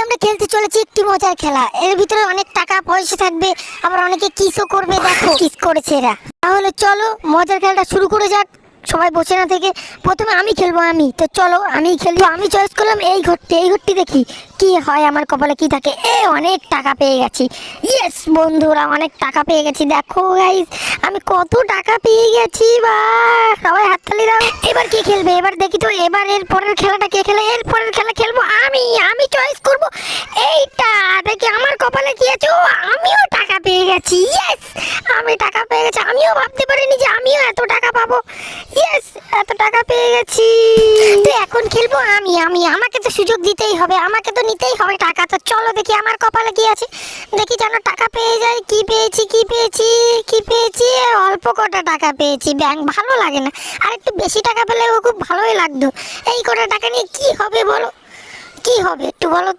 আমরা খেলতে চলেছি একটি মজার খেলা। এর ভিতরে অনেক টাকা পয়সা থাকবে, আবার অনেকে কিসও করবে। দেখো কিস করেছে এরা। তাহলে চলো মজার খেলাটা শুরু করে যাক। সবাই বসে না থেকে প্রথমে আমি খেলবো। আমি তো চলো আমি খেলবো। আমি চয়েস করলাম এই ঘরটি। এই ঘরটি দেখি কি হয়, আমার কপালে কি থাকে। অনেক টাকা পেয়ে গেছি। ইয়েস বন্ধুরা, অনেক টাকা পেয়ে গেছি। দেখো গাইস, আমি কত টাকা পেয়ে গেছি। বা সবাই হাততালি দাও। এবার কে খেলবে? এবার দেখি তো। এবার এর পরের খেলাটা কে খেলে? এর পরের খেলা খেলবো আমি। আমি চয়েস করব এইটা। দেখি আমার কপালে কি আছে। ও, আমিও টাকা পেয়ে গেছি। ইয়েস, আমি টাকা পেয়ে গেছি। আমিও ভাবতে পারিনি যে আমিও এত টাকা পাবো। ইয়েস, এত টাকা পেয়ে গেছি। তো এখন খেলবো আমি। আমাকে তো সুযোগ দিতেই হবে, আমাকে তো নিতেই হবে টাকা। তো চলো দেখি আমার কপালে কি আছে। দেখি যেন টাকা পেয়ে যাই। কি পেয়েছি কি পেয়েছি কি পেয়েছি? অল্প কটা টাকা পেয়েছি। ব্যাংক ভালো লাগে না, আর একটু বেশি টাকা পেলেও খুব ভালোই লাগতো। এই কটা টাকা নিয়ে কি হবে বলো? কি হবে একটু বলো